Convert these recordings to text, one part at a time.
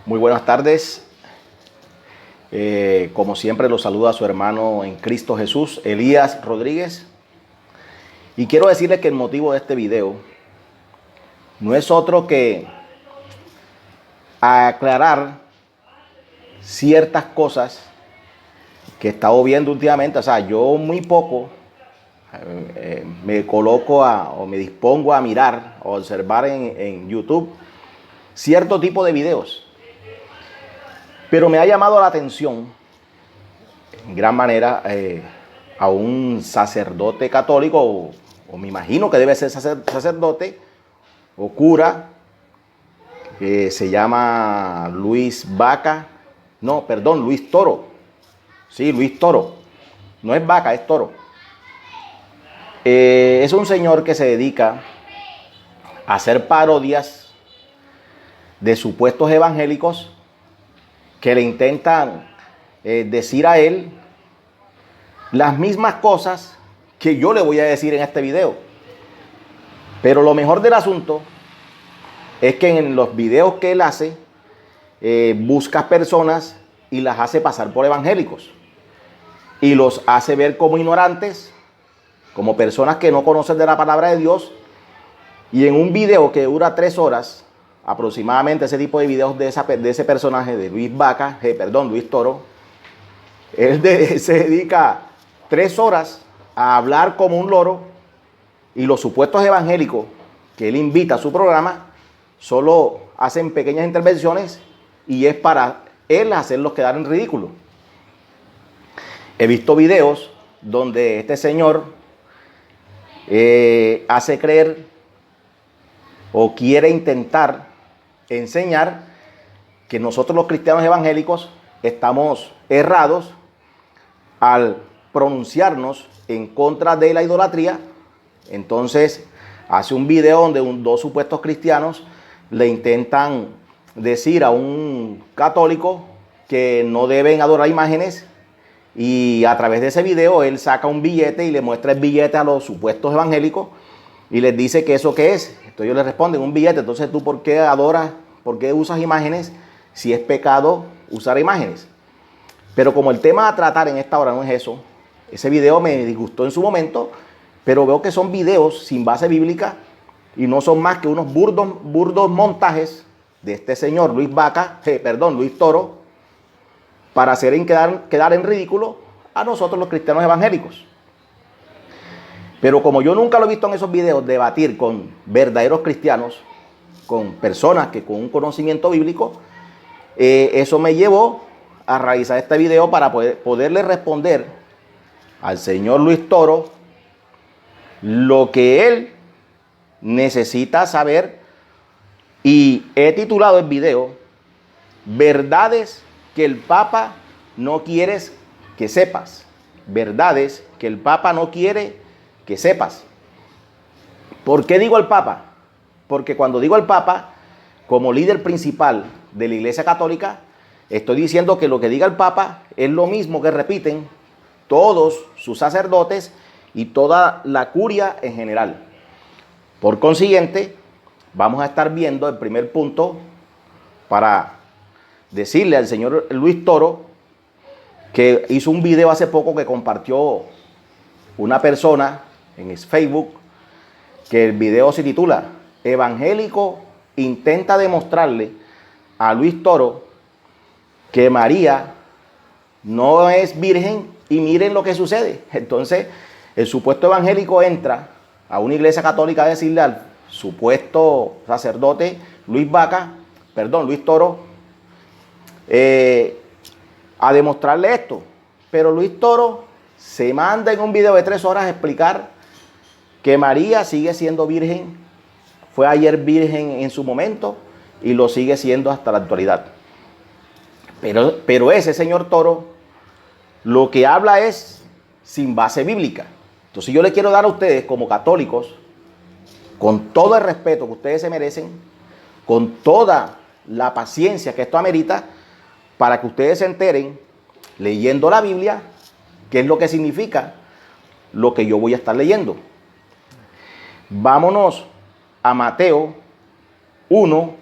Muy buenas tardes. Como siempre, los saluda su hermano en Cristo Jesús, Elías Rodríguez. Y quiero decirles que el motivo de este video no es otro que aclarar ciertas cosas que he estado viendo últimamente. O sea, yo muy poco me coloco o me dispongo a mirar o observar en YouTube cierto tipo de videos. Pero me ha llamado la atención en gran manera a un sacerdote católico, o me imagino que debe ser sacerdote o cura, que se llama Luis Vaca. No, perdón, Luis Toro. Sí, Luis Toro. No es Vaca, es Toro. Es un señor que se dedica a hacer parodias de supuestos evangélicos que le intentan decir a él las mismas cosas que yo le voy a decir en este video. Pero lo mejor del asunto es que en los videos que él hace, busca personas y las hace pasar por evangélicos. Y los hace ver como ignorantes, como personas que no conocen de la palabra de Dios. Y en un video que dura 3 horas, aproximadamente, ese tipo de videos de ese personaje de Luis Vaca, Luis Toro, él se dedica 3 horas a hablar como un loro, y los supuestos evangélicos que él invita a su programa solo hacen pequeñas intervenciones y es para él hacerlos quedar en ridículo. He visto videos donde este señor hace creer o quiere intentar enseñar que nosotros los cristianos evangélicos estamos errados al pronunciarnos en contra de la idolatría. Entonces hace un video donde dos supuestos cristianos le intentan decir a un católico que no deben adorar imágenes, y a través de ese video él saca un billete y le muestra el billete a los supuestos evangélicos y les dice que eso qué es. Entonces ellos le responden: un billete. Entonces, ¿tú por qué adoras, por qué usas imágenes si es pecado usar imágenes? Pero como el tema a tratar en esta hora no es eso, ese video me disgustó en su momento, pero veo que son videos sin base bíblica y no son más que unos burdos montajes de este señor Luis Luis Toro, para hacer quedar en ridículo a nosotros los cristianos evangélicos. Pero como yo nunca lo he visto en esos videos debatir con verdaderos cristianos, con personas que con un conocimiento bíblico, eso me llevó a realizar este video para poderle responder al señor Luis Toro lo que él necesita saber. Y he titulado el video "Verdades que el Papa no quiere que sepas". Verdades que el Papa no quiere que sepas. ¿Por qué digo el Papa? Porque cuando digo el Papa, como líder principal de la Iglesia Católica, estoy diciendo que lo que diga el Papa es lo mismo que repiten todos sus sacerdotes y toda la curia en general. Por consiguiente, vamos a estar viendo el primer punto para decirle al señor Luis Toro, que hizo un video hace poco que compartió una persona en Facebook, que el video se titula "Evangélico intenta demostrarle a Luis Toro que María no es virgen y miren lo que sucede". Entonces el supuesto evangélico entra a una iglesia católica a decirle al supuesto sacerdote Luis Toro, a demostrarle esto. Pero Luis Toro se manda en un video de 3 horas a explicar que María sigue siendo virgen, fue ayer virgen en su momento y lo sigue siendo hasta la actualidad. Pero ese señor Toro lo que habla es sin base bíblica. Entonces yo le quiero dar a ustedes como católicos, con todo el respeto que ustedes se merecen, con toda la paciencia que esto amerita, para que ustedes se enteren, leyendo la Biblia, qué es lo que significa lo que yo voy a estar leyendo. Vámonos a Mateo 1,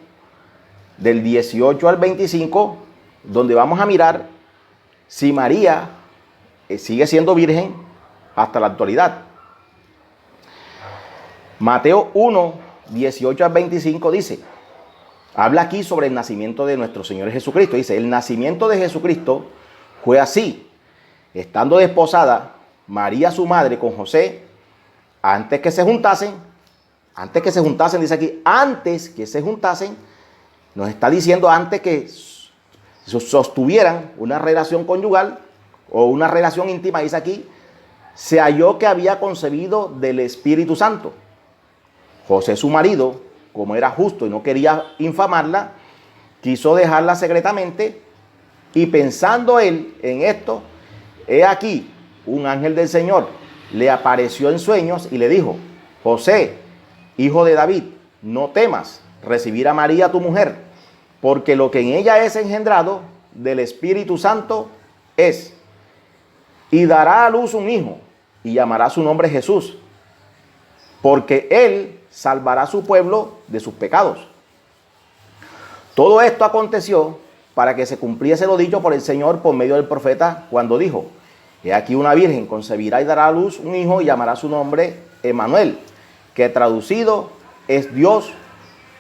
del 18 al 25, donde vamos a mirar si María sigue siendo virgen hasta la actualidad. Mateo 1, 18 al 25 dice, habla aquí sobre el nacimiento de nuestro Señor Jesucristo. Dice, el nacimiento de Jesucristo fue así. Estando desposada María su madre con José, antes que se juntasen, dice aquí, antes que se juntasen, nos está diciendo antes que sostuvieran una relación conyugal o una relación íntima, dice aquí, se halló que había concebido del Espíritu Santo. José su marido, como era justo y no quería infamarla, quiso dejarla secretamente, y pensando él en esto, he aquí, un ángel del Señor le apareció en sueños y le dijo, José, hijo de David, no temas recibir a María tu mujer, porque lo que en ella es engendrado del Espíritu Santo es, y dará a luz un hijo, y llamará su nombre Jesús, porque él salvará a su pueblo de sus pecados. Todo esto aconteció para que se cumpliese lo dicho por el Señor por medio del profeta, cuando dijo, he aquí una virgen concebirá y dará a luz un hijo y llamará su nombre Emmanuel, que traducido es Dios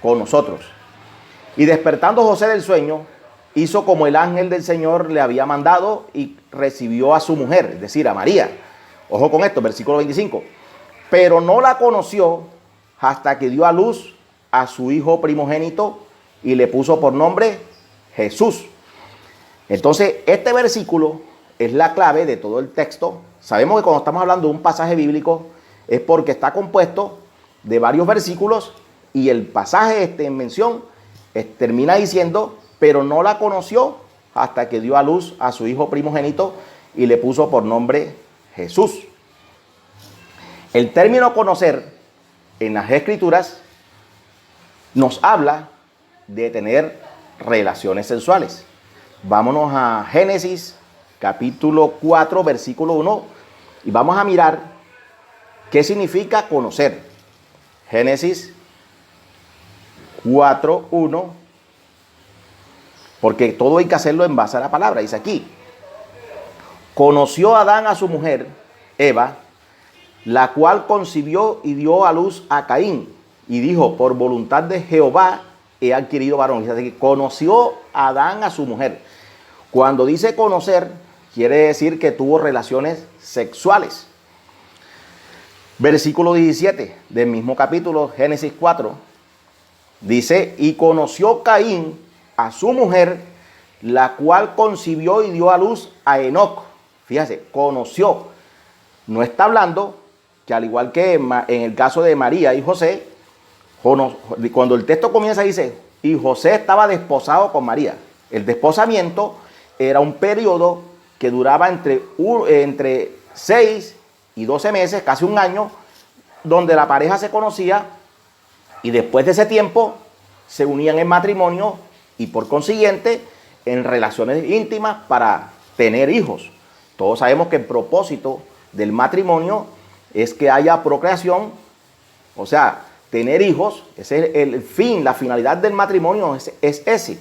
con nosotros. Y despertando José del sueño, hizo como el ángel del Señor le había mandado y recibió a su mujer, es decir, a María. Ojo con esto, versículo 25. Pero no la conoció hasta que dio a luz a su hijo primogénito y le puso por nombre Jesús. Entonces, este versículo es la clave de todo el texto. Sabemos que cuando estamos hablando de un pasaje bíblico es porque está compuesto de varios versículos y el pasaje en mención termina diciendo, pero no la conoció hasta que dio a luz a su hijo primogénito y le puso por nombre Jesús. El término conocer en las Escrituras nos habla de tener relaciones sexuales. Vámonos a Génesis capítulo 4, versículo 1, y vamos a mirar qué significa conocer. Génesis 4, 1, porque todo hay que hacerlo en base a la palabra. Dice aquí, conoció Adán a su mujer, Eva, la cual concibió y dio a luz a Caín, y dijo, por voluntad de Jehová he adquirido varón. Dice aquí, conoció Adán a su mujer. Cuando dice conocer, quiere decir que tuvo relaciones sexuales. Versículo 17 del mismo capítulo, Génesis 4, dice, y conoció Caín a su mujer, la cual concibió y dio a luz a Enoc. Fíjate, conoció. No está hablando que al igual que en el caso de María y José, cuando el texto comienza dice, y José estaba desposado con María. El desposamiento era un periodo que duraba entre 6 y 12 meses, casi un año, donde la pareja se conocía y después de ese tiempo se unían en matrimonio y por consiguiente en relaciones íntimas para tener hijos. Todos sabemos que el propósito del matrimonio es que haya procreación, o sea, tener hijos. Ese es el fin, la finalidad del matrimonio es ese.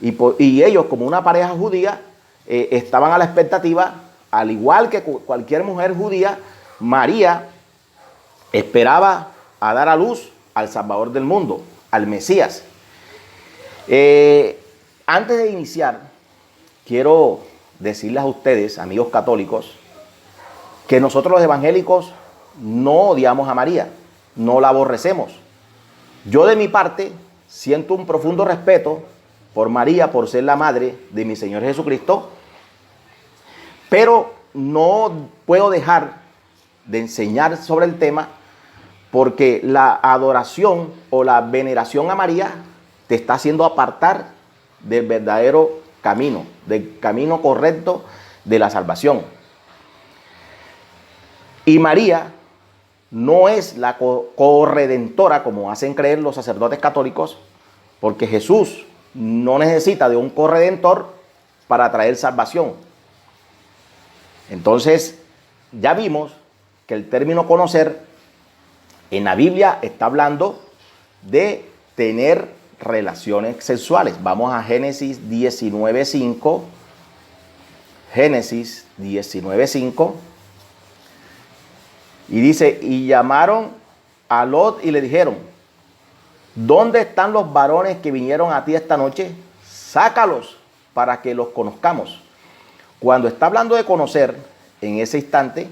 Y ellos, como una pareja judía, estaban a la expectativa, al igual que cualquier mujer judía, María esperaba a dar a luz al Salvador del mundo, al Mesías. Antes de iniciar, quiero decirles a ustedes, amigos católicos, que nosotros los evangélicos no odiamos a María, no la aborrecemos. Yo de mi parte siento un profundo respeto por María, por ser la madre de mi Señor Jesucristo, pero no puedo dejar de enseñar sobre el tema porque la adoración o la veneración a María te está haciendo apartar del verdadero camino, del camino correcto de la salvación. Y María no es la corredentora como hacen creer los sacerdotes católicos, porque Jesús no necesita de un corredentor para traer salvación. Entonces, ya vimos que el término conocer en la Biblia está hablando de tener relaciones sexuales. Vamos a Génesis 19:5. Génesis 19:5. Y dice, y llamaron a Lot y le dijeron, ¿dónde están los varones que vinieron a ti esta noche? Sácalos para que los conozcamos. Cuando está hablando de conocer, en ese instante,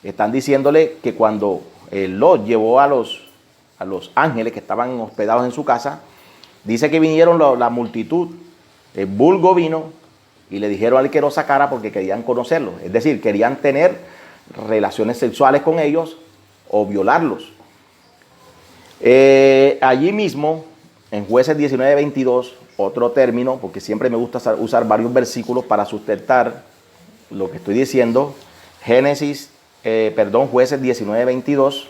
están diciéndole que cuando Lot llevó a los ángeles que estaban hospedados en su casa, dice que vinieron la multitud, el vulgo vino y le dijeron al que lo sacara porque querían conocerlo. Es decir, querían tener relaciones sexuales con ellos o violarlos. Allí mismo, en Jueces 19:22, otro término, porque siempre me gusta usar varios versículos para sustentar lo que estoy diciendo. Jueces 19:22.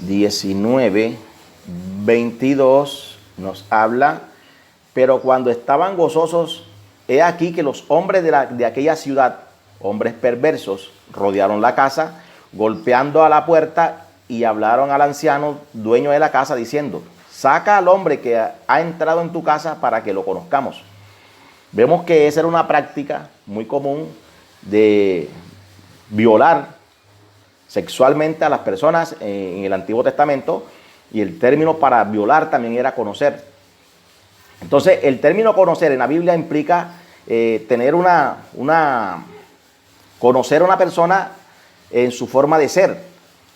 19:22 nos habla, pero cuando estaban gozosos, he aquí que los hombres de aquella ciudad, hombres perversos, rodearon la casa, golpeando a la puerta y hablaron al anciano, dueño de la casa, diciendo, saca al hombre que ha entrado en tu casa para que lo conozcamos. Vemos que esa era una práctica muy común de violar sexualmente a las personas en el Antiguo Testamento, y el término para violar también era conocer. Entonces, el término conocer en la Biblia implica tener conocer a una persona en su forma de ser.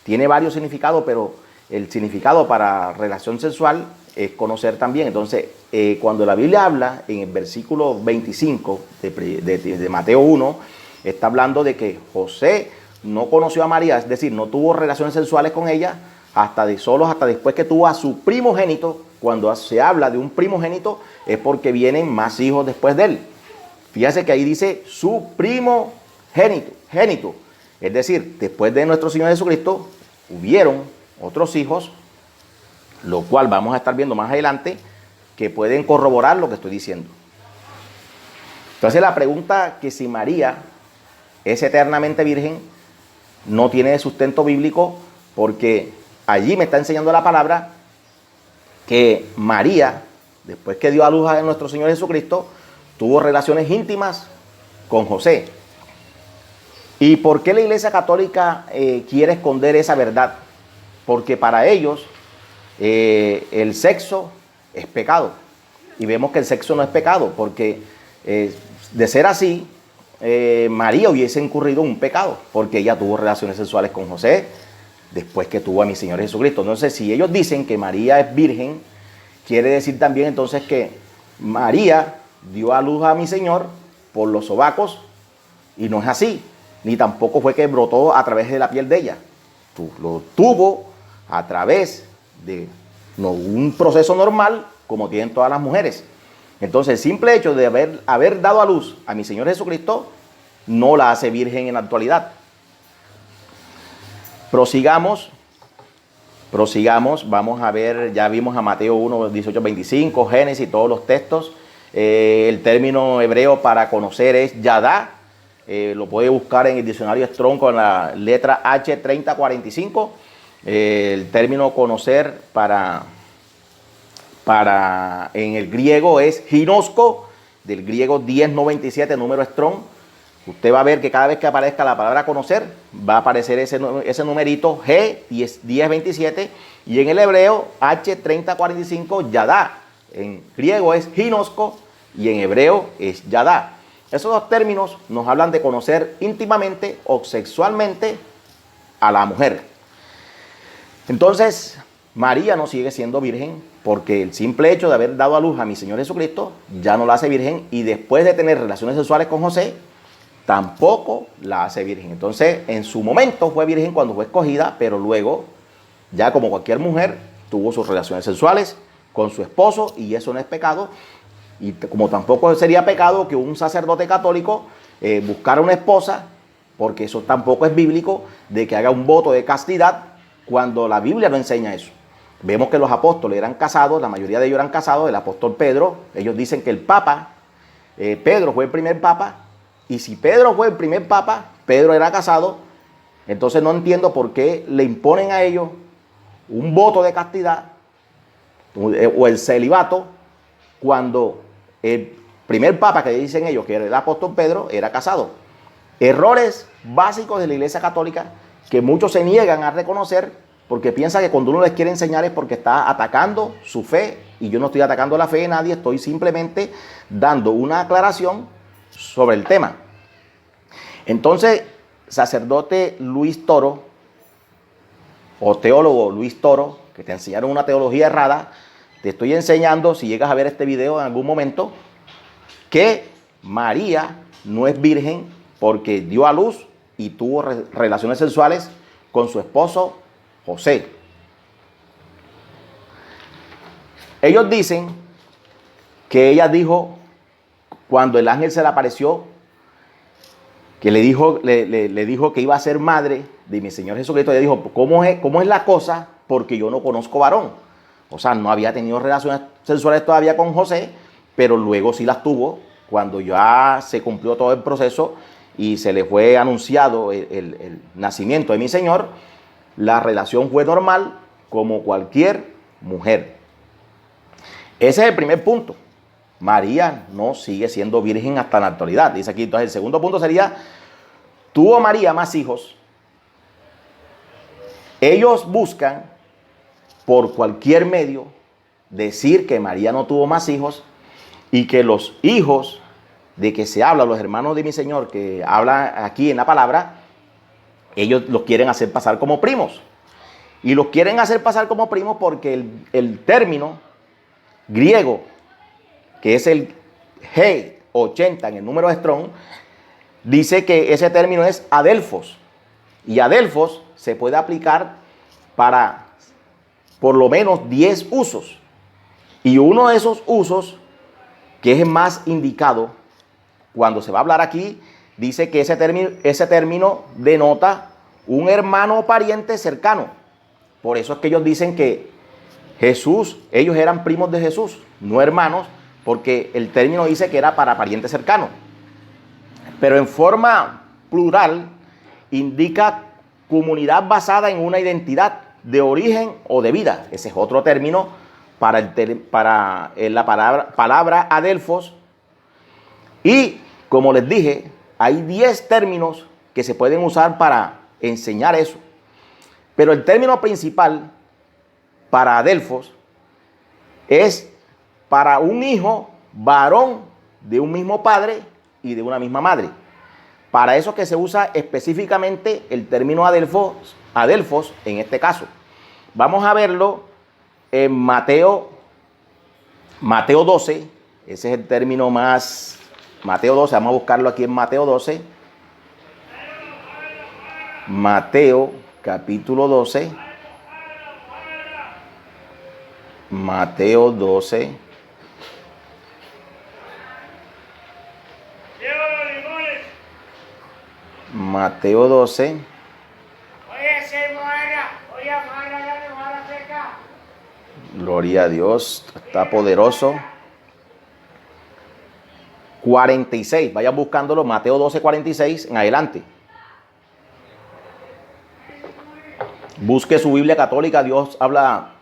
Tiene varios significados, pero el significado para relación sexual es conocer también. Entonces, cuando la Biblia habla en el versículo 25 de Mateo 1, está hablando de que José no conoció a María, es decir, no tuvo relaciones sexuales con ella hasta después que tuvo a su primogénito. Cuando se habla de un primogénito es porque vienen más hijos después de él. Fíjese que ahí dice su primogénito. Es decir, después de nuestro Señor Jesucristo hubieron otros hijos, lo cual vamos a estar viendo más adelante, que pueden corroborar lo que estoy diciendo. Entonces la pregunta que si María es eternamente virgen no tiene sustento bíblico, porque allí me está enseñando la palabra que María, después que dio a luz a nuestro Señor Jesucristo, tuvo relaciones íntimas con José. ¿Y por qué la Iglesia Católica quiere esconder esa verdad? Porque para ellos el sexo es pecado. Y vemos que el sexo no es pecado, porque de ser así, María hubiese incurrido en un pecado, porque ella tuvo relaciones sexuales con José después que tuvo a mi Señor Jesucristo. Entonces, si ellos dicen que María es virgen, quiere decir también entonces que María dio a luz a mi Señor por los sobacos, y no es así, ni tampoco fue que brotó a través de la piel de ella. Lo tuvo a través de un proceso normal, como tienen todas las mujeres. Entonces, el simple hecho de haber dado a luz a mi Señor Jesucristo no la hace virgen en la actualidad. Prosigamos, vamos a ver, ya vimos a Mateo 1, 18, 25, Génesis, todos los textos. El término hebreo para conocer es yadá, lo puede buscar en el diccionario Strong con la letra H3045. El término conocer en el griego es ginosco, del griego 1097, número Strong. Usted va a ver que cada vez que aparezca la palabra conocer, va a aparecer ese numerito G1027, y en el hebreo H3045, yadá. En griego es ginosco y en hebreo es yadá. Esos dos términos nos hablan de conocer íntimamente o sexualmente a la mujer. Entonces, María no sigue siendo virgen, porque el simple hecho de haber dado a luz a mi Señor Jesucristo ya no la hace virgen, y después de tener relaciones sexuales con José, tampoco la hace virgen. Entonces, en su momento fue virgen cuando fue escogida, pero luego, ya como cualquier mujer, tuvo sus relaciones sexuales con su esposo, y eso no es pecado. Y como tampoco sería pecado que un sacerdote católico buscara una esposa, porque eso tampoco es bíblico, de que haga un voto de castidad, cuando la Biblia no enseña eso. Vemos que los apóstoles eran casados, la mayoría de ellos eran casados. El apóstol Pedro, ellos dicen que el papa, Pedro fue el primer papa, y si Pedro fue el primer papa, Pedro era casado. Entonces no entiendo por qué le imponen a ellos un voto de castidad o el celibato, cuando el primer papa que dicen ellos, que era el apóstol Pedro, era casado. Errores básicos de la Iglesia Católica que muchos se niegan a reconocer porque piensan que cuando uno les quiere enseñar es porque está atacando su fe, y yo no estoy atacando la fe de nadie, estoy simplemente dando una aclaración sobre el tema. Entonces, sacerdote Luis Toro, o teólogo Luis Toro, que te enseñaron una teología errada, te estoy enseñando, si llegas a ver este video en algún momento, que María no es virgen porque dio a luz y tuvo relaciones sexuales con su esposo José. Ellos dicen que ella dijo, cuando el ángel se le apareció, que le dijo que iba a ser madre de mi Señor Jesucristo, ella dijo, ¿cómo es la cosa? Porque yo no conozco varón. O sea, no había tenido relaciones sexuales todavía con José, pero luego sí las tuvo cuando ya se cumplió todo el proceso y se le fue anunciado el nacimiento de mi Señor. La relación fue normal como cualquier mujer. Ese es el primer punto. María no sigue siendo virgen hasta la actualidad. Dice aquí, entonces el segundo punto sería, ¿tuvo María más hijos? Ellos buscan por cualquier medio decir que María no tuvo más hijos y que los hijos de que se habla, los hermanos de mi Señor que hablan aquí en la palabra, ellos los quieren hacer pasar como primos. Y los quieren hacer pasar como primos porque el término griego, que es el G80 en el número de Strong, dice que ese término es adelfos. Y adelfos se puede aplicar para por lo menos 10 usos. Y uno de esos usos, que es el más indicado, cuando se va a hablar aquí, dice que ese término denota un hermano o pariente cercano. Por eso es que ellos dicen que Jesús, ellos eran primos de Jesús, no hermanos, porque el término dice que era para pariente cercano. Pero en forma plural indica comunidad basada en una identidad de origen o de vida. Ese es otro término para la palabra adelfos. Y como les dije, hay 10 términos que se pueden usar para enseñar eso. Pero el término principal para adelfos es para un hijo varón de un mismo padre y de una misma madre. Para eso que se usa específicamente el término adelfos en este caso. Vamos a verlo en Mateo 12. Ese es el término más... Mateo 12, vamos a buscarlo aquí en Mateo 12. Mateo capítulo 12. Mateo 12. Mateo 12. Gloria a Dios, está poderoso. 46, vayan buscándolo, Mateo 12, 46 en adelante. Busque su Biblia católica, Dios habla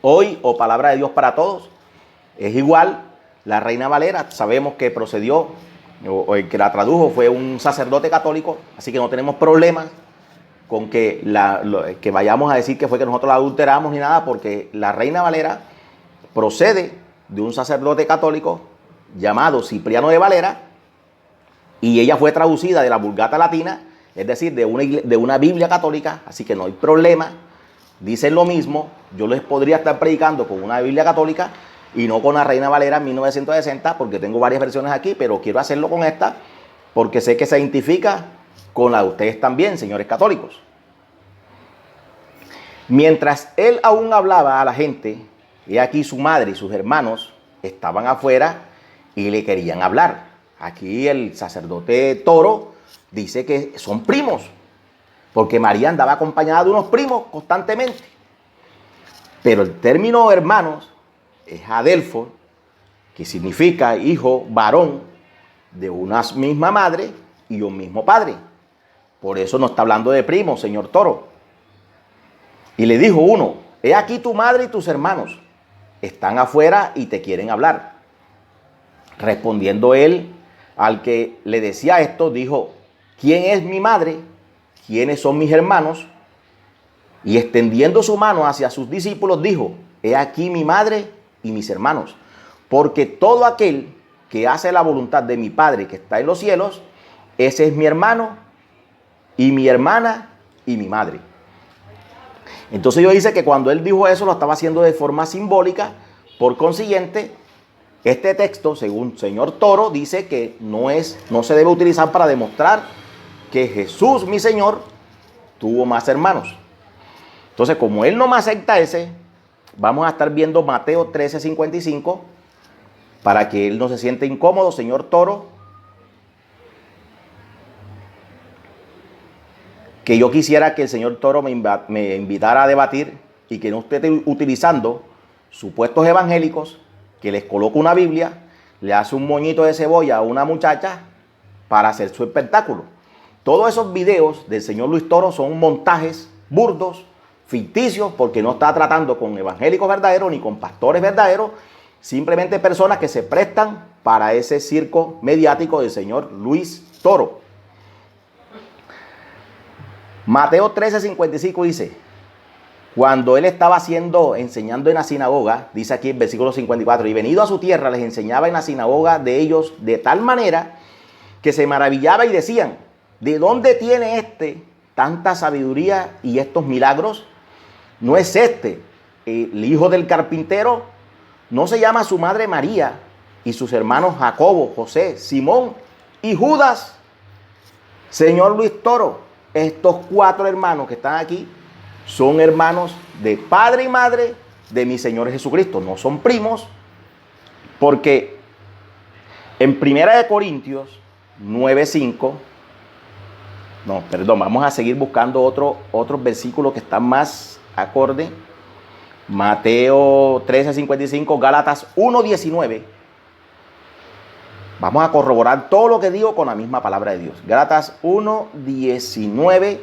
hoy o Palabra de Dios para todos. Es igual, la Reina Valera, sabemos que procedió, o el que la tradujo fue un sacerdote católico, así que no tenemos problemas con que vayamos a decir que fue que nosotros la adulteramos ni nada, porque la Reina Valera procede de un sacerdote católico llamado Cipriano de Valera, y ella fue traducida de la Vulgata Latina, es decir, de una Biblia católica, así que no hay problema. Dicen lo mismo, yo les podría estar predicando con una Biblia católica y no con la Reina Valera en 1960, porque tengo varias versiones aquí, pero quiero hacerlo con esta, porque sé que se identifica con la de ustedes también, señores católicos. Mientras él aún hablaba a la gente, he aquí su madre y sus hermanos estaban afuera y le querían hablar. Aquí el sacerdote Toro dice que son primos, porque María andaba acompañada de unos primos constantemente. Pero el término hermanos es adelfo, que significa hijo varón de una misma madre y un mismo padre. Por eso no está hablando de primos, señor Toro. Y le dijo uno, he aquí tu madre y tus hermanos. están afuera y te quieren hablar. Respondiendo él al que le decía esto, dijo: ¿quién es mi madre? ¿Quiénes son mis hermanos? Y extendiendo su mano hacia sus discípulos, dijo: he aquí mi madre y mis hermanos, porque todo aquel que hace la voluntad de mi Padre que está en los cielos, ese es mi hermano y mi hermana y mi madre. Entonces yo dice que cuando él dijo eso lo estaba haciendo de forma simbólica. Por consiguiente, este texto, según señor Toro, dice que no se debe utilizar para demostrar que Jesús, mi Señor, tuvo más hermanos. Entonces, como él no me acepta ese, vamos a estar viendo Mateo 13:55 para que él no se siente incómodo, señor Toro. Que yo quisiera que el señor Toro me invitara a debatir y que no esté utilizando supuestos evangélicos que les coloca una Biblia, le hace un moñito de cebolla a una muchacha para hacer su espectáculo. Todos esos videos del señor Luis Toro son montajes burdos, ficticios, porque no está tratando con evangélicos verdaderos ni con pastores verdaderos, simplemente personas que se prestan para ese circo mediático del señor Luis Toro. Mateo 13:55 dice: cuando él estaba enseñando en la sinagoga, dice aquí en versículo 54, y venido a su tierra les enseñaba en la sinagoga de ellos de tal manera que se maravillaba y decían: ¿de dónde tiene tanta sabiduría y estos milagros? ¿No es el hijo del carpintero? ¿No se llama su madre María y sus hermanos Jacobo, José, Simón y Judas? Señor Luis Toro, estos 4 hermanos que están aquí son hermanos de padre y madre de mi Señor Jesucristo. No son primos, porque en 1 Corintios 9:5, vamos a seguir buscando otros versículos que están más acorde. Mateo 13:55, Gálatas 1:19. Vamos a corroborar todo lo que digo con la misma palabra de Dios. Gálatas 1:19.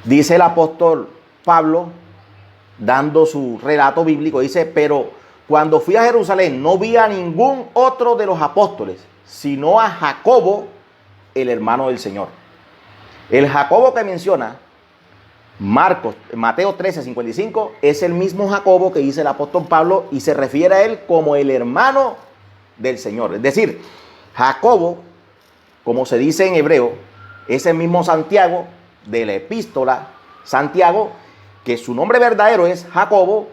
Dice el apóstol Pablo, dando su relato bíblico, dice: pero cuando fui a Jerusalén no vi a ningún otro de los apóstoles, sino a Jacobo, el hermano del Señor. El Jacobo que menciona Mateo 13:55 es el mismo Jacobo que dice el apóstol Pablo y se refiere a él como el hermano del Señor. Es decir, Jacobo, como se dice en hebreo, es el mismo Santiago de la epístola Santiago, que su nombre verdadero es Jacobo,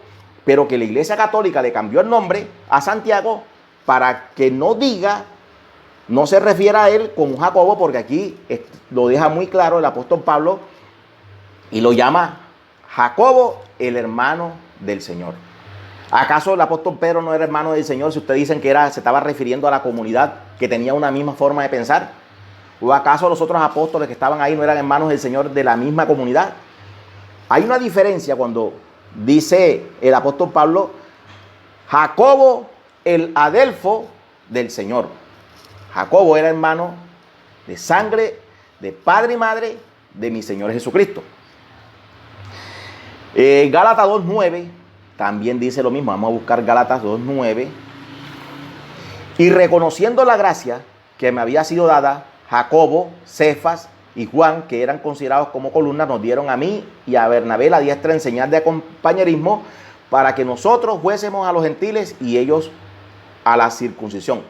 pero que la Iglesia Católica le cambió el nombre a Santiago para que no se refiera a él como Jacobo, porque aquí lo deja muy claro el apóstol Pablo y lo llama Jacobo, el hermano del Señor. ¿Acaso el apóstol Pedro no era hermano del Señor si ustedes dicen que se estaba refiriendo a la comunidad que tenía una misma forma de pensar? ¿O acaso los otros apóstoles que estaban ahí no eran hermanos del Señor de la misma comunidad? Hay una diferencia cuando dice el apóstol Pablo, Jacobo, el adelfo del Señor. Jacobo era hermano de sangre, de padre y madre de mi Señor Jesucristo. Gálatas 2:9 también dice lo mismo. Vamos a buscar Gálatas 2:9. Y reconociendo la gracia que me había sido dada, Jacobo, Cefas y Juan, que eran considerados como columnas, nos dieron a mí y a Bernabé la diestra en señal de compañerismo para que nosotros fuésemos a los gentiles y ellos a la circuncisión.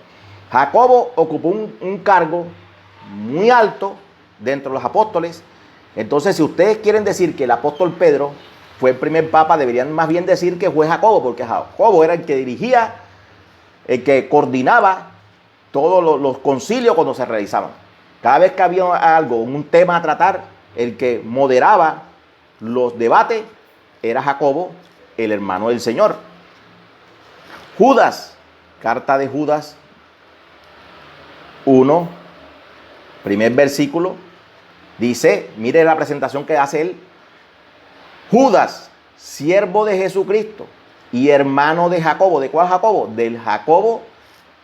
Jacobo ocupó un cargo muy alto dentro de los apóstoles. Entonces, si ustedes quieren decir que el apóstol Pedro fue el primer papa, deberían más bien decir que fue Jacobo, porque Jacobo era el que dirigía, el que coordinaba todos los concilios cuando se realizaban. Cada vez que había algo, un tema a tratar, el que moderaba los debates era Jacobo, el hermano del Señor. Judas, carta de Judas 1, primer versículo, dice, mire la presentación que hace él: Judas, siervo de Jesucristo y hermano de Jacobo. ¿De cuál Jacobo? Del Jacobo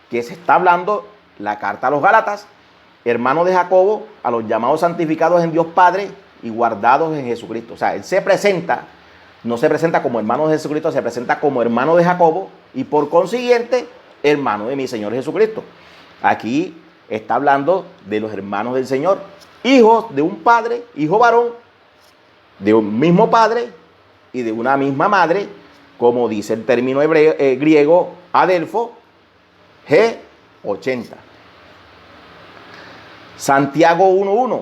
que se está hablando la carta a los Gálatas, hermano de Jacobo, a los llamados santificados en Dios Padre y guardados en Jesucristo. O sea, él se presenta no se presenta como hermano de Jesucristo, se presenta como hermano de Jacobo y por consiguiente hermano de mi Señor Jesucristo. Aquí está hablando de los hermanos del Señor, hijos de un padre, hijo varón, de un mismo padre y de una misma madre, como dice el término griego adelfo, G80. Santiago 1.1.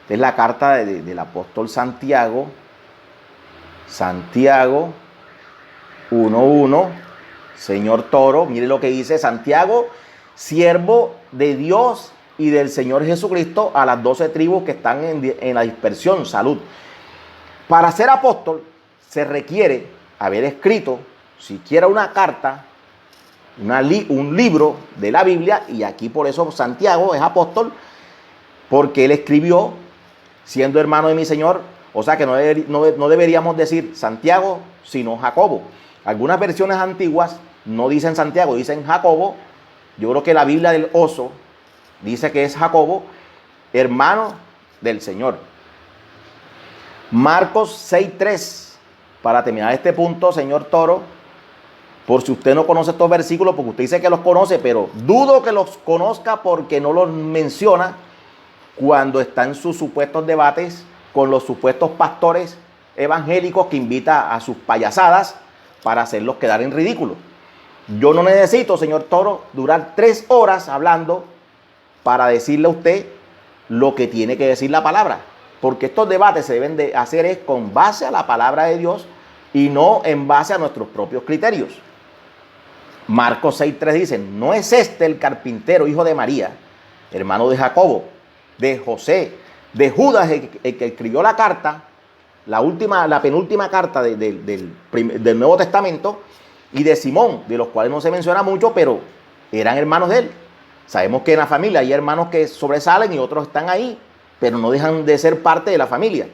Es la carta del apóstol Santiago. Santiago 1.1. Señor Toro, mire lo que dice Santiago, siervo de Dios y del Señor Jesucristo, a las 12 tribus que están en la dispersión. Salud. Para ser apóstol se requiere haber escrito siquiera una carta, un libro de la Biblia, y aquí por eso Santiago es apóstol, porque él escribió siendo hermano de mi Señor. O sea que no deberíamos decir Santiago, sino Jacobo. Algunas versiones antiguas no dicen Santiago, dicen Jacobo. Yo creo que la Biblia del Oso dice que es Jacobo, hermano del Señor. Marcos 6.3. Para terminar este punto, señor Toro, por si usted no conoce estos versículos, porque usted dice que los conoce, pero dudo que los conozca porque no los menciona cuando está en sus supuestos debates con los supuestos pastores evangélicos que invita a sus payasadas para hacerlos quedar en ridículo. Yo no necesito, señor Toro, durar 3 horas hablando para decirle a usted lo que tiene que decir la palabra, porque estos debates se deben de hacer es con base a la palabra de Dios y no en base a nuestros propios criterios. Marcos 6.3 dice, ¿no es este el carpintero, hijo de María, hermano de Jacobo, de José, de Judas, el que escribió la carta, la penúltima carta del Nuevo Testamento, y de Simón, de los cuales no se menciona mucho, pero eran hermanos de él? Sabemos que en la familia hay hermanos que sobresalen y otros están ahí, pero no dejan de ser parte de la familia.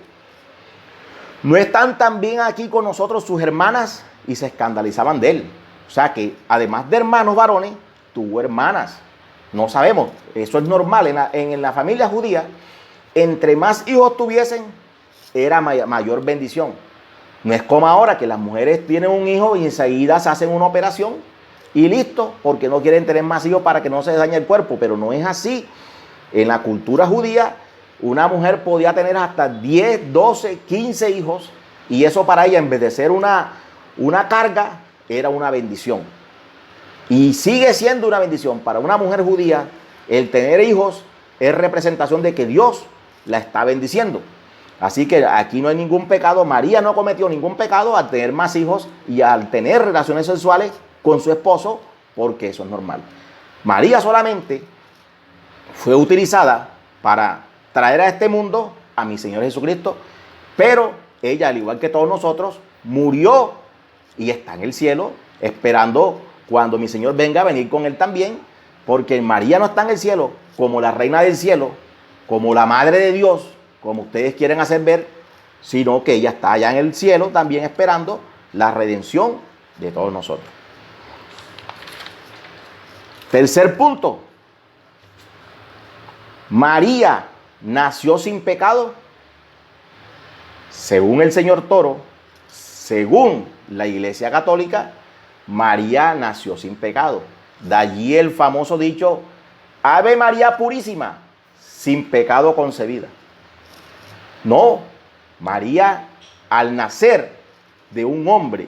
¿No están también aquí con nosotros sus hermanas? Y se escandalizaban de él. O sea que además de hermanos varones, tuvo hermanas. No sabemos, eso es normal en la familia judía. Entre más hijos tuviesen, era mayor bendición. No es como ahora que las mujeres tienen un hijo y enseguida se hacen una operación y listo, porque no quieren tener más hijos para que no se les dañe el cuerpo. Pero no es así. En la cultura judía, una mujer podía tener hasta 10, 12, 15 hijos, y eso para ella, en vez de ser una carga, era una bendición. Y sigue siendo una bendición. Para una mujer judía, el tener hijos es representación de que Dios la está bendiciendo. Así que aquí no hay ningún pecado. María no cometió ningún pecado al tener más hijos y al tener relaciones sexuales con su esposo, porque eso es normal. María solamente fue utilizada para traer a este mundo a mi Señor Jesucristo, pero ella, al igual que todos nosotros, murió y está en el cielo esperando cuando mi Señor venga a venir con él también, porque María no está en el cielo como la reina del cielo, como la madre de Dios, como ustedes quieren hacer ver, sino que ella está allá en el cielo también esperando la redención de todos nosotros. Tercer punto. María nació sin pecado. Según el señor Toro, según la Iglesia Católica, María nació sin pecado. De allí el famoso dicho, Ave María Purísima, sin pecado concebida. No, María, al nacer de un hombre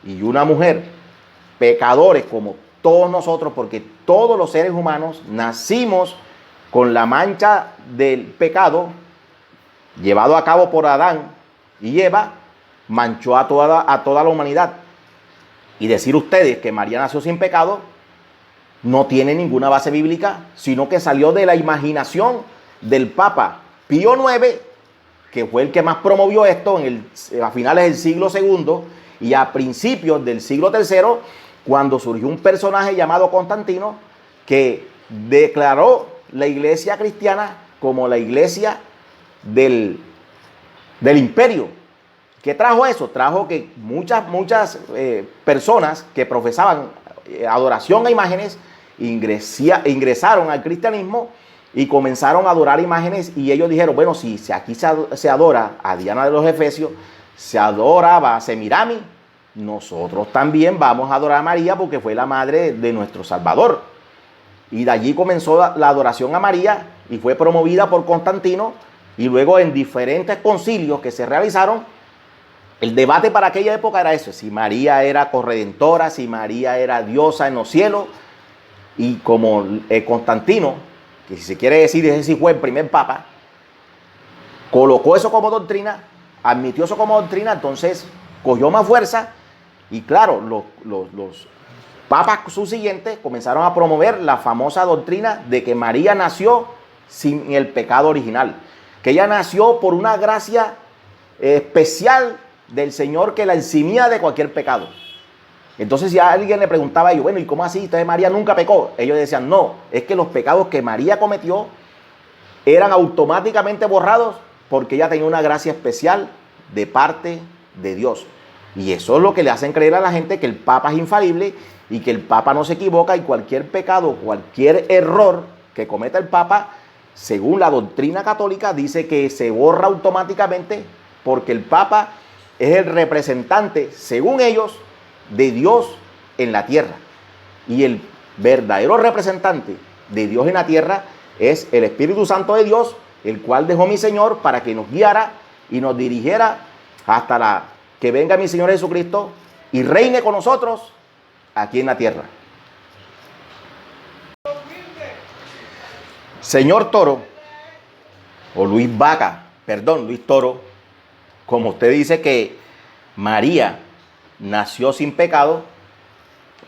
y una mujer, pecadores como todos nosotros, porque todos los seres humanos nacimos con la mancha del pecado llevado a cabo por Adán y Eva, manchó a toda la humanidad. Y decir ustedes que María nació sin pecado no tiene ninguna base bíblica, sino que salió de la imaginación del Papa Pío IX, que fue el que más promovió esto a finales del siglo II y a principios del siglo III, cuando surgió un personaje llamado Constantino, que declaró la iglesia cristiana como la iglesia del imperio. ¿Qué trajo eso? Trajo que muchas personas que profesaban adoración a imágenes ingresaron al cristianismo y comenzaron a adorar imágenes, y ellos dijeron, bueno, si aquí se adora a Diana de los Efesios, se adoraba a Semiramis, nosotros también vamos a adorar a María porque fue la madre de nuestro Salvador. Y de allí comenzó la adoración a María y fue promovida por Constantino, y luego en diferentes concilios que se realizaron, el debate para aquella época era eso, si María era corredentora, si María era diosa en los cielos. Y como Constantino, que si se quiere decir, ese sí fue el primer papa, colocó eso como doctrina, admitió eso como doctrina, entonces cogió más fuerza. Y claro, los papas subsiguientes comenzaron a promover la famosa doctrina de que María nació sin el pecado original, que ella nació por una gracia especial del Señor que la eximía de cualquier pecado. Entonces, si a alguien le preguntaba a ellos, bueno, ¿y cómo así? Entonces María nunca pecó. Ellos decían, no, es que los pecados que María cometió eran automáticamente borrados porque ella tenía una gracia especial de parte de Dios. Y eso es lo que le hacen creer a la gente, que el Papa es infalible y que el Papa no se equivoca, y cualquier pecado, cualquier error que cometa el Papa, según la doctrina católica, dice que se borra automáticamente porque el Papa es el representante, según ellos, de Dios en la tierra. Y el verdadero representante de Dios en la tierra es el Espíritu Santo de Dios, el cual dejó mi Señor para que nos guiara y nos dirigiera hasta que venga mi Señor Jesucristo y reine con nosotros aquí en la tierra. Señor Toro, o Luis Toro, como usted dice que María nació sin pecado,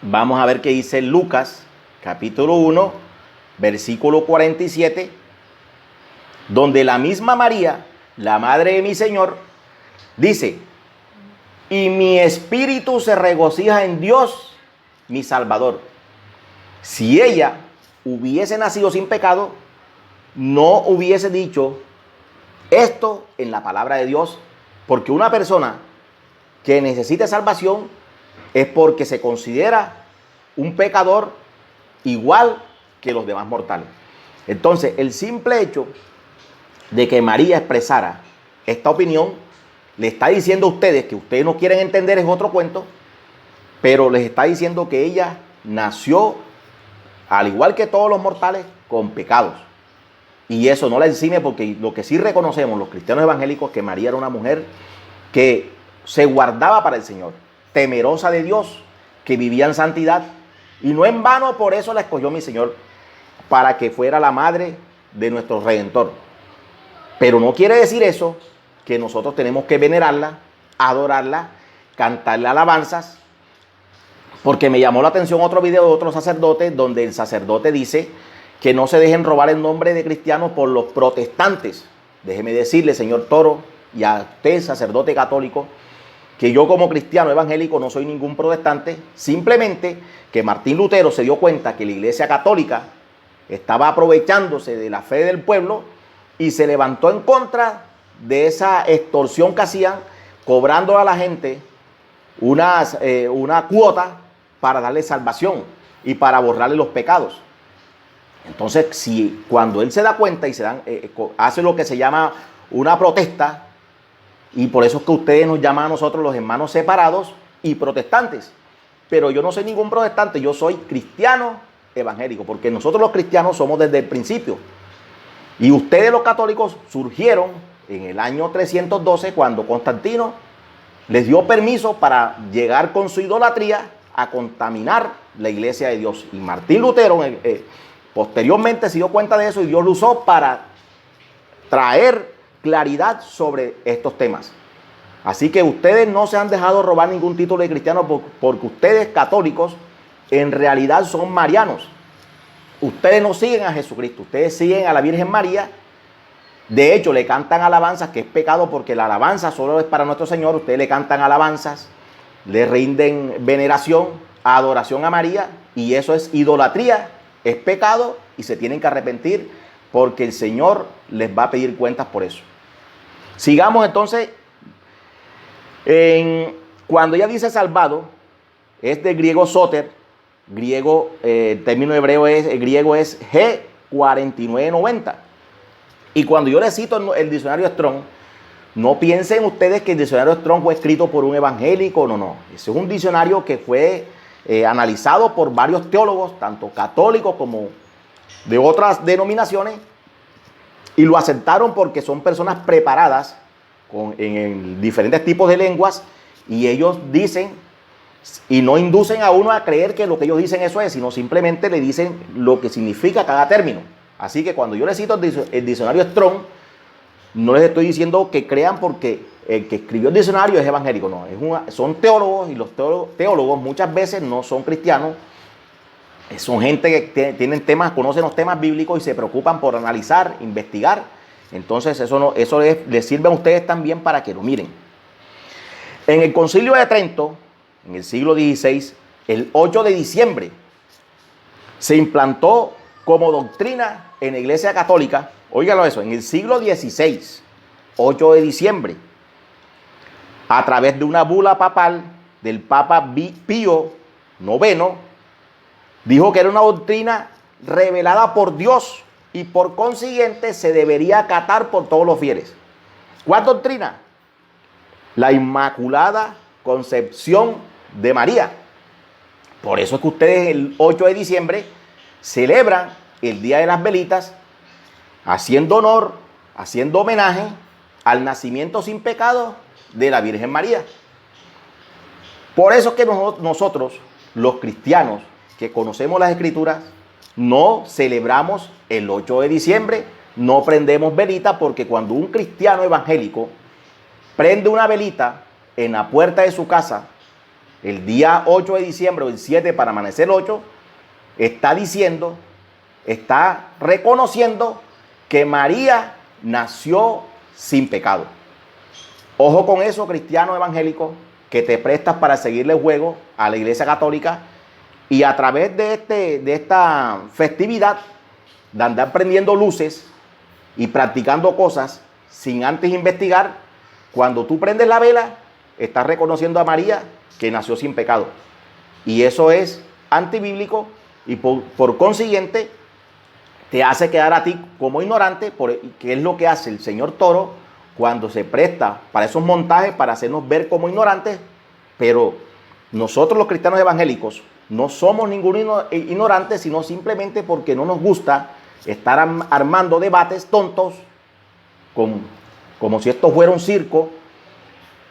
vamos a ver qué dice Lucas, capítulo 1, versículo 47, donde la misma María, la madre de mi Señor, dice, y mi espíritu se regocija en Dios, mi Salvador. Si ella hubiese nacido sin pecado, no hubiese dicho esto en la palabra de Dios, porque una persona que necesite salvación es porque se considera un pecador igual que los demás mortales. Entonces, el simple hecho de que María expresara esta opinión le está diciendo a ustedes que ustedes no quieren entender, es otro cuento, pero les está diciendo que ella nació, al igual que todos los mortales, con pecados. Y eso no la exime, porque lo que sí reconocemos los cristianos evangélicos es que María era una mujer que se guardaba para el Señor, temerosa de Dios, que vivía en santidad, y no en vano por eso la escogió mi Señor, para que fuera la madre de nuestro Redentor. Pero no quiere decir eso que nosotros tenemos que venerarla, adorarla, cantarle alabanzas, porque me llamó la atención otro video de otro sacerdote, donde el sacerdote dice que no se dejen robar el nombre de cristianos por los protestantes. Déjeme decirle, señor Toro, y a usted, sacerdote católico, que yo como cristiano evangélico no soy ningún protestante, simplemente que Martín Lutero se dio cuenta que la Iglesia Católica estaba aprovechándose de la fe del pueblo y se levantó en contra de esa extorsión que hacían, cobrando a la gente una cuota para darle salvación y para borrarle los pecados. Entonces, si cuando él se da cuenta y hace lo que se llama una protesta, y por eso es que ustedes nos llaman a nosotros los hermanos separados y protestantes, pero yo no soy ningún protestante, yo soy cristiano evangélico, porque nosotros los cristianos somos desde el principio, y ustedes los católicos surgieron en el año 312 cuando Constantino les dio permiso para llegar con su idolatría a contaminar la iglesia de Dios. Y Martín Lutero posteriormente se dio cuenta de eso y Dios lo usó para traer claridad sobre estos temas. Así que ustedes no se han dejado robar ningún título de cristiano porque ustedes católicos en realidad son marianos. Ustedes no siguen a Jesucristo, ustedes siguen a la Virgen María. De hecho, le cantan alabanzas, que es pecado porque la alabanza solo es para nuestro Señor. Ustedes le cantan alabanzas, le rinden veneración, adoración a María, y eso es idolatría, es pecado y se tienen que arrepentir porque el Señor les va a pedir cuentas por eso. Sigamos entonces. Cuando ella dice salvado, es del griego soter, el término griego es G4990. Y cuando yo le cito el diccionario Strong, No piensen ustedes que el diccionario Strong fue escrito por un evangélico, no. Ese es un diccionario que fue analizado por varios teólogos, tanto católicos como de otras denominaciones, y lo aceptaron porque son personas preparadas en diferentes tipos de lenguas, y ellos dicen y no inducen a uno a creer que lo que ellos dicen eso es, sino simplemente le dicen lo que significa cada término. Así que cuando yo les cito el diccionario Strong, no les estoy diciendo que crean porque el que escribió el diccionario es evangélico, no. Son teólogos, y los teólogos muchas veces no son cristianos. Son gente que tienen temas, conocen los temas bíblicos y se preocupan por analizar, investigar. Entonces eso les sirve a ustedes también para que lo miren. En el Concilio de Trento, en el siglo XVI, el 8 de diciembre, se implantó como doctrina en la Iglesia Católica, óigalo eso, en el siglo XVI, 8 de diciembre, a través de una bula papal del Papa Pío IX, dijo que era una doctrina revelada por Dios y por consiguiente se debería acatar por todos los fieles. ¿Cuál doctrina? La Inmaculada Concepción de María. Por eso es que ustedes el 8 de diciembre celebran el Día de las Velitas, haciendo honor, haciendo homenaje al nacimiento sin pecado de la Virgen María. Por eso es que nosotros, los cristianos que conocemos las Escrituras, no celebramos el 8 de diciembre, no prendemos velita, porque cuando un cristiano evangélico prende una velita en la puerta de su casa el día 8 de diciembre o el 7 para amanecer el 8, está diciendo, está reconociendo que María nació sin pecado. Ojo con eso, cristiano evangélico, que te prestas para seguirle el juego a la Iglesia Católica y a través de esta festividad de andar prendiendo luces y practicando cosas sin antes investigar. Cuando tú prendes la vela, estás reconociendo a María que nació sin pecado. Y eso es antibíblico y por consiguiente te hace quedar a ti como ignorante, que es lo que hace el señor Toro cuando se presta para esos montajes, para hacernos ver como ignorantes. Pero nosotros los cristianos evangélicos no somos ningún ignorante, sino simplemente porque no nos gusta estar armando debates tontos como si esto fuera un circo.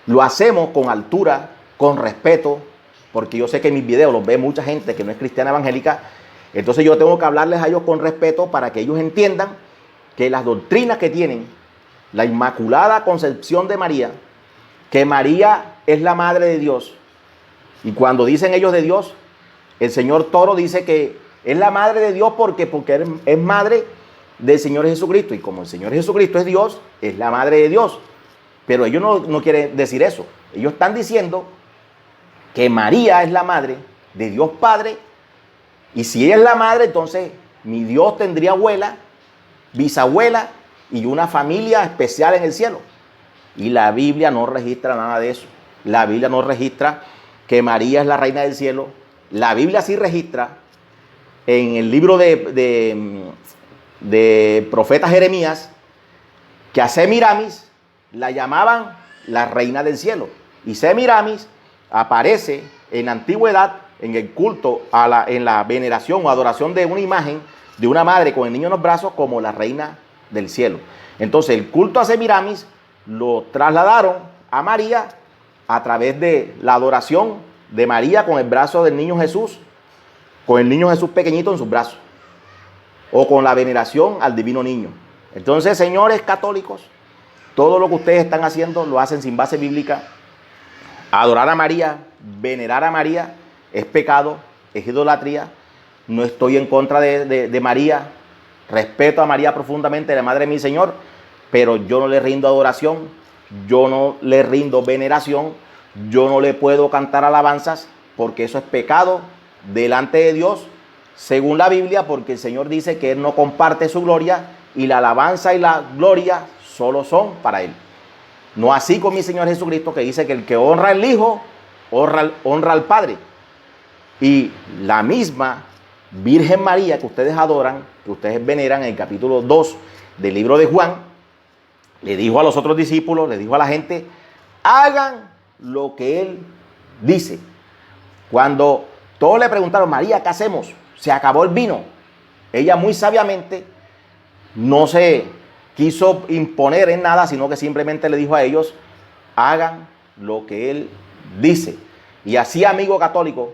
Lo hacemos con altura, con respeto, porque yo sé que en mis videos los ve mucha gente que no es cristiana evangélica. Entonces yo tengo que hablarles a ellos con respeto para que ellos entiendan que las doctrinas que tienen, la Inmaculada Concepción de María, que María es la madre de Dios, y cuando dicen ellos de Dios, el señor Toro dice que es la madre de Dios porque es madre del Señor Jesucristo, y como el Señor Jesucristo es Dios, es la madre de Dios. Pero ellos no quieren decir eso. Ellos están diciendo que María es la madre de Dios Padre, y si ella es la madre, entonces mi Dios tendría abuela, bisabuela y una familia especial en el cielo. Y la Biblia no registra nada de eso. La Biblia no registra que María es la reina del cielo. La Biblia sí registra en el libro de profeta Jeremías que a Semiramis la llamaban la reina del cielo. Y Semiramis aparece en la antigüedad en el culto, en la veneración o adoración de una imagen de una madre con el niño en los brazos como la reina del cielo. Entonces el culto a Semiramis lo trasladaron a María a través de la adoración de María con el brazo del niño Jesús, con el niño Jesús pequeñito en sus brazos, o con la veneración al divino niño. Entonces, señores católicos, todo lo que ustedes están haciendo lo hacen sin base bíblica. Adorar a María, venerar a María es pecado, es idolatría. No estoy en contra de María. Respeto a María profundamente, la madre de mi Señor, pero yo no le rindo adoración, yo no le rindo veneración, yo no le puedo cantar alabanzas, porque eso es pecado delante de Dios, según la Biblia, porque el Señor dice que Él no comparte su gloria y la alabanza y la gloria solo son para Él. No así con mi Señor Jesucristo, que dice que el que honra al Hijo, honra al Padre. Y la misma Virgen María que ustedes adoran, que ustedes veneran en el capítulo 2 del libro de Juan, le dijo a los otros discípulos, le dijo a la gente, hagan lo que él dice. Cuando todos le preguntaron, María, ¿qué hacemos? Se acabó el vino. Ella muy sabiamente no se quiso imponer en nada, sino que simplemente le dijo a ellos, hagan lo que él dice. Y así, amigo católico,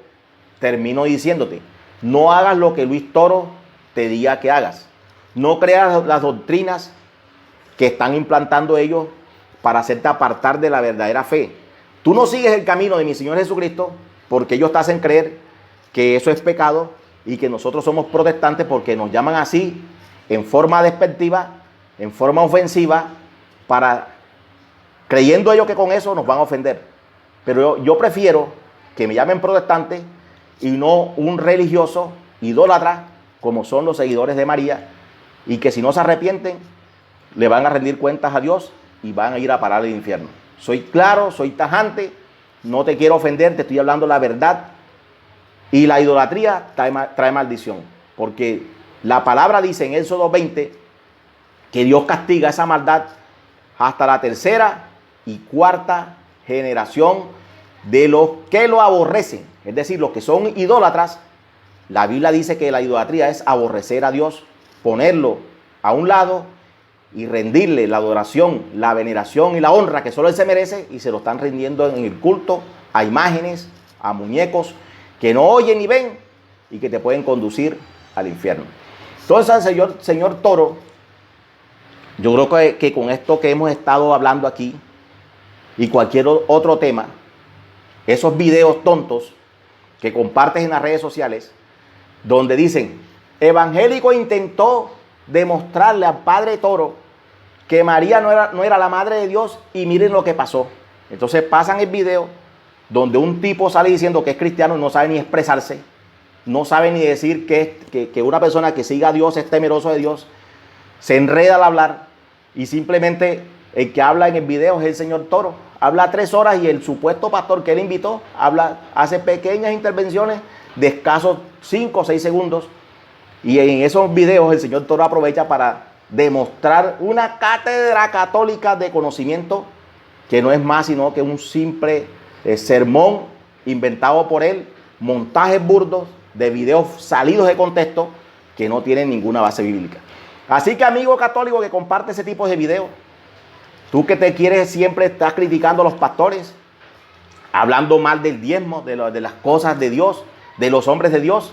termino diciéndote, no hagas lo que Luis Toro te diga que hagas. No creas las doctrinas que están implantando ellos para hacerte apartar de la verdadera fe. Tú no sigues el camino de mi Señor Jesucristo porque ellos te hacen creer que eso es pecado y que nosotros somos protestantes porque nos llaman así en forma despectiva, en forma ofensiva, creyendo ellos que con eso nos van a ofender. Pero yo prefiero que me llamen protestante y no un religioso idólatra como son los seguidores de María, y que si no se arrepienten le van a rendir cuentas a Dios y van a ir a parar al infierno. Soy claro, soy tajante, no te quiero ofender, te estoy hablando la verdad. Y la idolatría trae maldición, porque la palabra dice en Éxodo 20 que Dios castiga esa maldad hasta la tercera y cuarta generación de los que lo aborrecen. Es decir, los que son idólatras. La Biblia dice que la idolatría es aborrecer a Dios, ponerlo a un lado y rendirle la adoración, la veneración y la honra que solo Él se merece, y se lo están rindiendo en el culto a imágenes, a muñecos que no oyen ni ven y que te pueden conducir al infierno. Entonces, señor Toro, yo creo que con esto que hemos estado hablando aquí y cualquier otro tema, esos videos tontos que compartes en las redes sociales, donde dicen, evangélico intentó demostrarle al padre Toro que María no era la madre de Dios y miren lo que pasó. Entonces pasan el video donde un tipo sale diciendo que es cristiano y no sabe ni expresarse, no sabe ni decir que una persona que siga a Dios es temeroso de Dios, se enreda al hablar y simplemente el que habla en el video es el señor Toro. Habla 3 horas y el supuesto pastor que él invitó hace pequeñas intervenciones de escasos 5 o 6 segundos. Y en esos videos el señor Toro aprovecha para demostrar una cátedra católica de conocimiento que no es más sino que un simple sermón inventado por él, montajes burdos de videos salidos de contexto que no tienen ninguna base bíblica. Así que, amigo católico que comparte ese tipo de videos, tú que te quieres siempre estás criticando a los pastores, hablando mal del diezmo, de las cosas de Dios, de los hombres de Dios,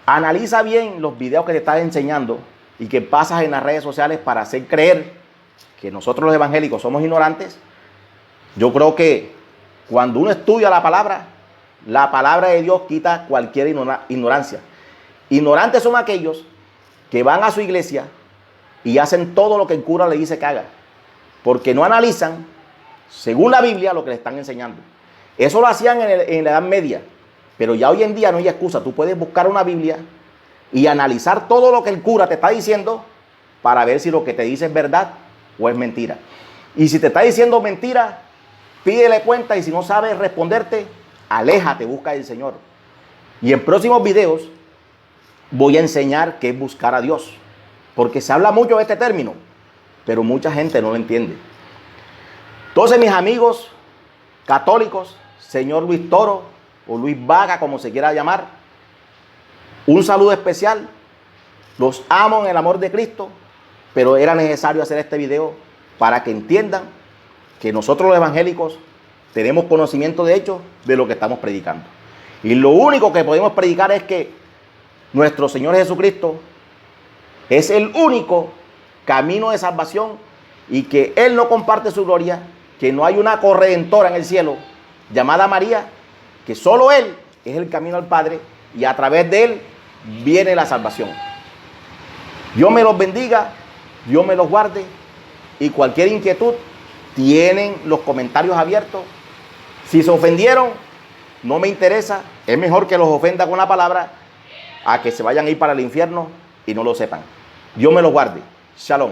analiza bien los videos que te estás enseñando y que pasas en las redes sociales para hacer creer que nosotros los evangélicos somos ignorantes. Yo creo que cuando uno estudia la palabra de Dios quita cualquier ignorancia. Ignorantes son aquellos que van a su iglesia y hacen todo lo que el cura le dice que haga, porque no analizan, según la Biblia, lo que le están enseñando. Eso lo hacían en la Edad Media, pero ya hoy en día no hay excusa. Tú puedes buscar una Biblia y analizar todo lo que el cura te está diciendo para ver si lo que te dice es verdad o es mentira. Y si te está diciendo mentira, pídele cuenta, y si no sabes responderte, aléjate, busca al Señor. Y en próximos videos voy a enseñar qué es buscar a Dios, porque se habla mucho de este término, pero mucha gente no lo entiende. Entonces, mis amigos católicos, señor Luis Toro o Luis Vaga, como se quiera llamar, un saludo especial. Los amo en el amor de Cristo, pero era necesario hacer este video para que entiendan que nosotros los evangélicos tenemos conocimiento de hecho de lo que estamos predicando. Y lo único que podemos predicar es que nuestro Señor Jesucristo es el único camino de salvación y que Él no comparte su gloria, que no hay una corredentora en el cielo llamada María, que solo Él es el camino al Padre y a través de Él viene la salvación. Dios me los bendiga, Dios me los guarde, y cualquier inquietud tienen los comentarios abiertos. Si se ofendieron, no me interesa, es mejor que los ofenda con la palabra a que se vayan a ir para el infierno y no lo sepan. Dios me los guarde. Shalom.